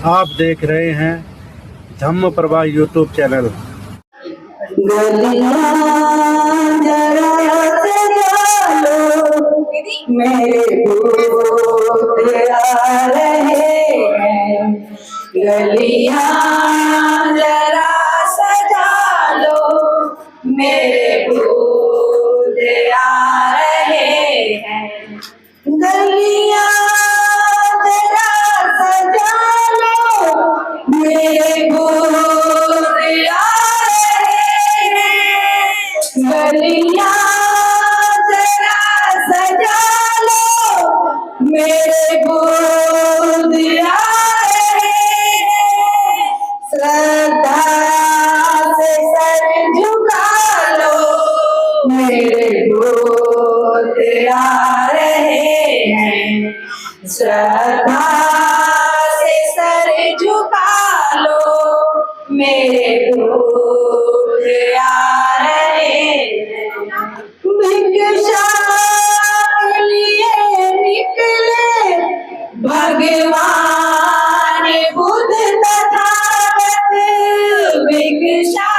आप देख रहे हैं धम्म प्रभा यूट्यूब चैनल। मेरे भूत आ रहे हैं, गलियां जरा सजा लो, मेरे भूत आ रहे हैं, गलियां जरा सजा लो, मेरे भूत आ रहे हैं, गलियां मेरे भूत आ रहे हैं, श्रद्धा से सर झुका लो, मेरे भूत आ रहे हैं, श्रद्धा से सर झुका लो, मेरे भूत आ रहे हैं, भिक्षा भगवान बुद्ध तथागत, भिक्षा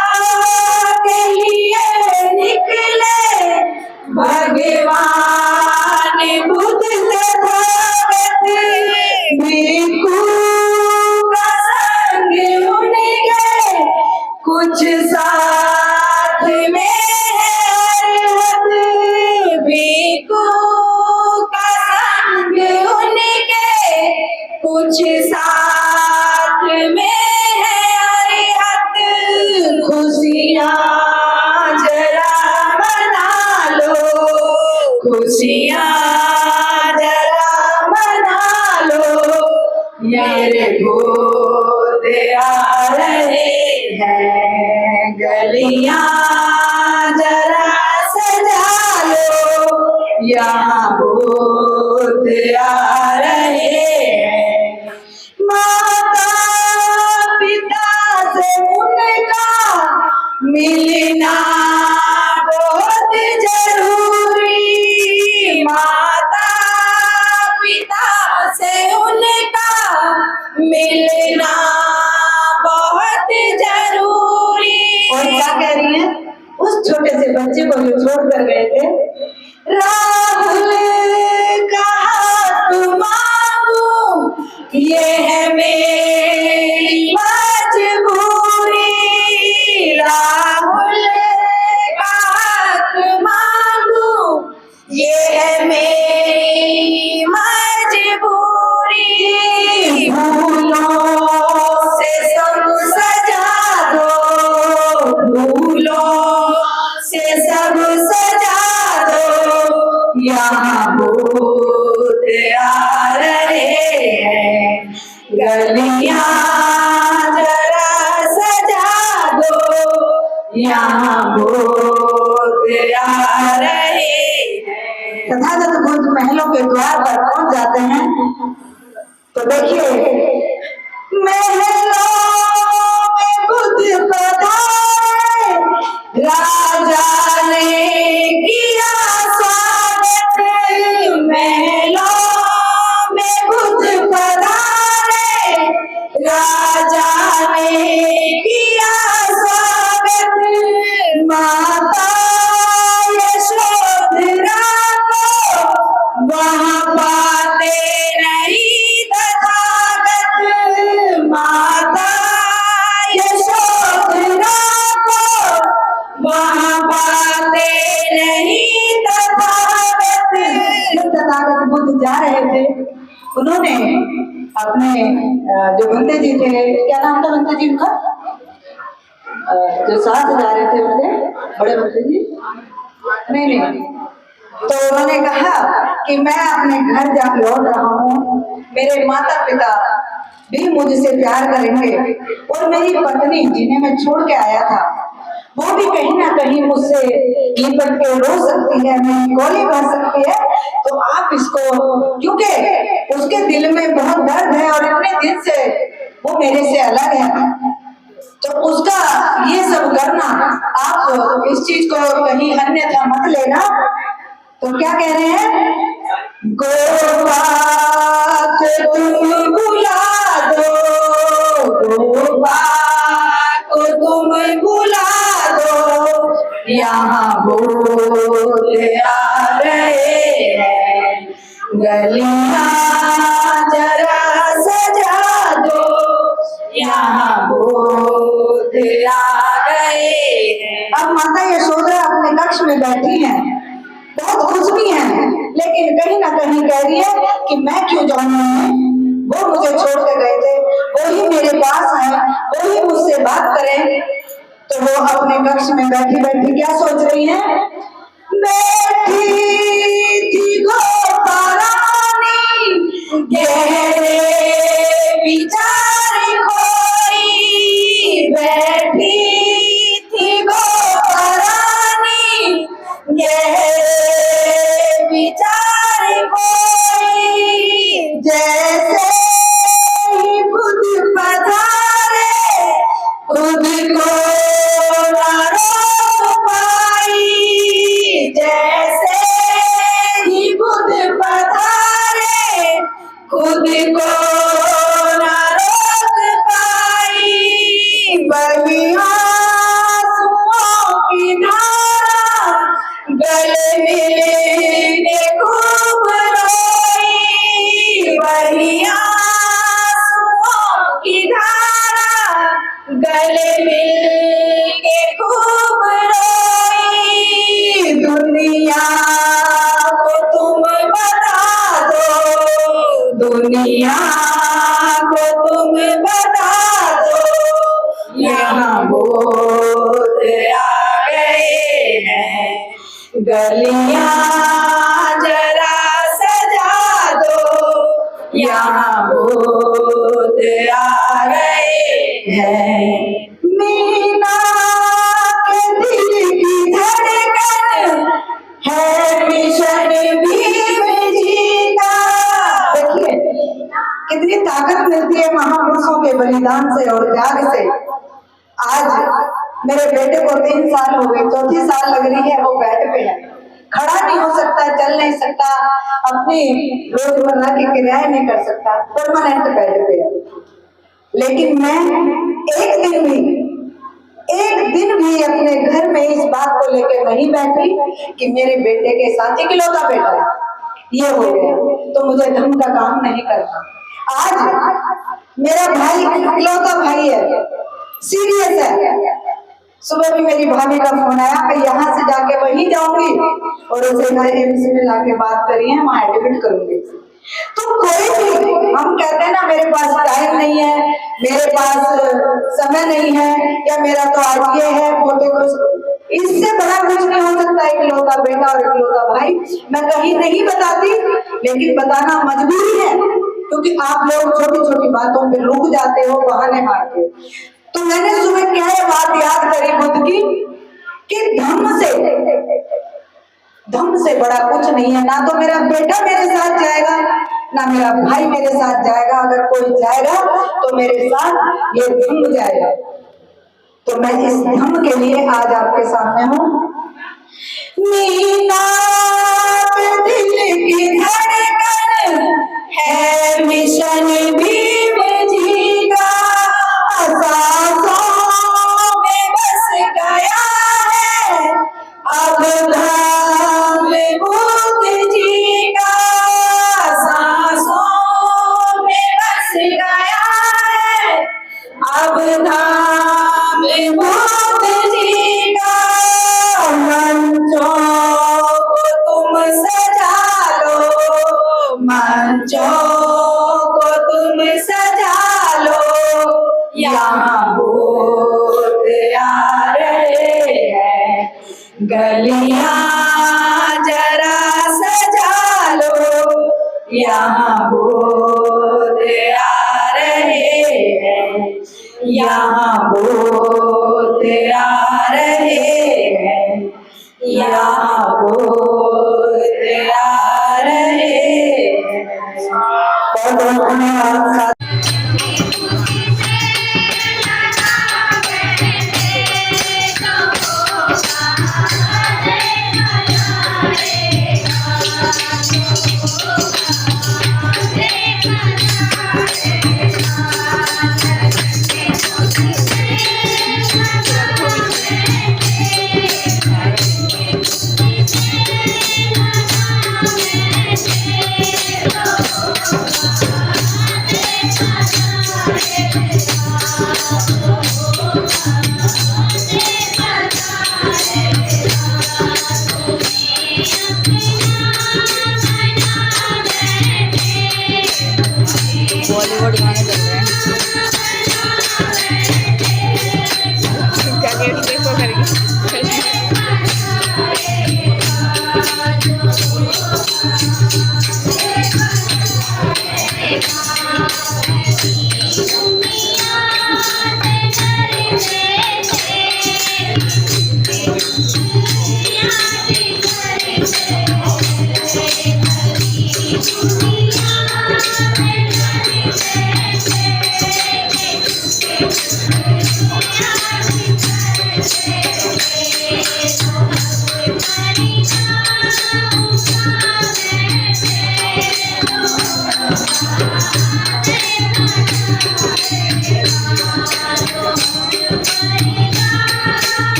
के लिए निकले, भगवान बुद्ध तथागत, भिक्षु का संग उनके कुछ साथ में है अरहत, भिक्षु का संग कुछ साथ में है अरिहत, खुशियाँ जरा मना लो, खुशियाँ जरा मना लो, मेरे भूत आ रहे हैं, गलियाँ जरा सजा लो, यहाँ भूत आ रहे हैं, माता पिता से उनका मिलना बहुत जरूरी, माता पिता से उनका मिलना बहुत जरूरी। और क्या कह रही है उस छोटे से बच्चे को जो छोड़ कर गए थे, राहुल का हाथ मांगू, ये है मेरी मजबूरी, राहुल का हाथ मांगू, ये है मेरी मजबूरी, फूलों से सब सजा दो, फूलों से सब सजा दो, यहाँ भूत आ रहे हैं, गलियां जरा सजा दो, यहाँ भूत आ रहे हैं। तथागत बुद्ध महलों के द्वार पर पहुंच जाते हैं तो देखिए, महलों में बुद्ध पधारे, राजा ने किया स्वागत, महलों में बुद्ध पधारे, राजा ने किया स्वागत, माता यशोधरा को वहाँ पाते नहीं तथागत, माता यशोधरा को वहाँ पाते नहीं तथागत। तथागत बुद्ध जा रहे थे, उन्होंने अपने जो बंदे जी थे, क्या नाम था बंदे जी उनका, जो साथ जा रहे थे उनके बड़े बंदे जी, नहीं, तो उन्होंने कहा कि मैं अपने घर जा लौट रहा हूँ, मेरे माता पिता भी मुझसे प्यार करेंगे और मेरी पत्नी जिन्हें मैं छोड़ के आया था वो भी कहीं ना कहीं मुझसे लिपट के रो सकती है, मेरी गोली भर सकती है, तो आप इसको, क्योंकि उसके दिल में बहुत दर्द है और इतने दिन से वो मेरे से अलग है, तो उसका ये सब करना, आप इस चीज को कहीं अन्यथा मत लेना। तो क्या कह रहे हैं, गोपाल तुम बुला दो, रूपा को तुम भुला दो, यहाँ भूत आ रहे हैं। गलियां जरा सजा दो, यहाँ भूत आ रहे हैं। अब माता यशोदा अपने कक्ष में बैठी हैं, बहुत खुश भी हैं, लेकिन कहीं ना कहीं कह रही है कि मैं क्यों जाऊं, वो मुझे छोड़ के गए थे, वो ही मेरे पास आए, वो ही मुझसे बात करें। तो वो अपने कक्ष में बैठी बैठी क्या सोच रही है? बैठी थी गोपारानी, गहरे विचार खोई, बैठी थी गोपारानी, गहरे विचार खोई। जैसे ही खुद पधारे, खुद को ना रोक पाई, जैसे ही खुद पधारे, खुद को ना रोक पाई। बही आंसुओं की धारा गले मिलके खूब रोई, बही आंसुओं की धारा गले मिलके खूब रोई। दुनिया को तुम बता दो, दुनिया को तुम बता दो, यहाँ भूत आ गए हैं। गलियां जरा सजा दो, यहाँ भूत आ रहे हैं। मीना के दिल की धड़कन है मिशन भीम जी का। देखिए कितनी ताकत मिलती है महापुरुषों के बलिदान से और त्याग से। आज मेरे बेटे को 3 साल हो गए, 4थी साल लग रही है, वो बेड पे है, खड़ा नहीं हो सकता, चल नहीं सकता, अपनी रोजमर्रा की क्रियाएं नहीं कर सकता, परमानेंट बेड पे है। लेकिन मैं एक दिन भी अपने घर में इस बात को लेकर नहीं बैठी कि मेरे बेटे के साथ इकलौता बेटा है, ये हो गया तो मुझे धर्म का काम नहीं करना। आज मेरा भाई इकलौता भाई है, सीरियस है। सुबह भी मेरी भाभी का फोन आया, मैं यहाँ से जाके वहीं जाऊंगी और उसे घर एम्स में लाके बात करी है, वहां एडमिट करूंगी। तो कोई भी, हम कहते हैं ना मेरे पास टाइम नहीं है, मेरे पास समय नहीं है, या मेरा तो आज ये है, पोते को, इससे बड़ा कुछ नहीं हो सकता। इकलौता बेटा और इकलौता भाई मैं कहीं नहीं बताती, लेकिन बताना मजबूरी है, क्योंकि आप लोग छोटी छोटी बातों पे रुक जाते हो, बहाने मारते हो। तो मैंने सुबह क्या ये बात याद करी बुद्ध की कि धर्म से बड़ा कुछ नहीं है। ना तो मेरा बेटा मेरे साथ जाएगा, ना मेरा भाई मेरे साथ जाएगा, अगर कोई जाएगा तो मेरे साथ ये धर्म जाएगा। तो मैं इस धर्म के लिए आज आपके सामने हूँ। मीना पे दिल की धड़कन है मिशन भीम जी का, सांसों में बस गया है अब धाम बुद्ध जी का, सांसों में बस गया है अब धाम बुद्ध जी का। मंचों को तुम सजा लो, मंचों को तुम सजा लो, यहाँ भूत आ रहे हैं। गलियां जरा सजा लो, यहाँ भूत आ रहे हैं, यहाँ भूत आ रहे हैं, यहाँ भूत आ रहे हैं। बहुत बहुत धन्यवाद।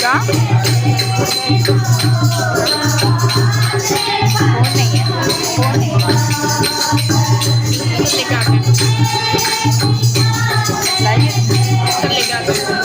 क्या फोन नहीं है, फोन नहीं है। लेके आते हैं, लाइए, लेके आते हैं।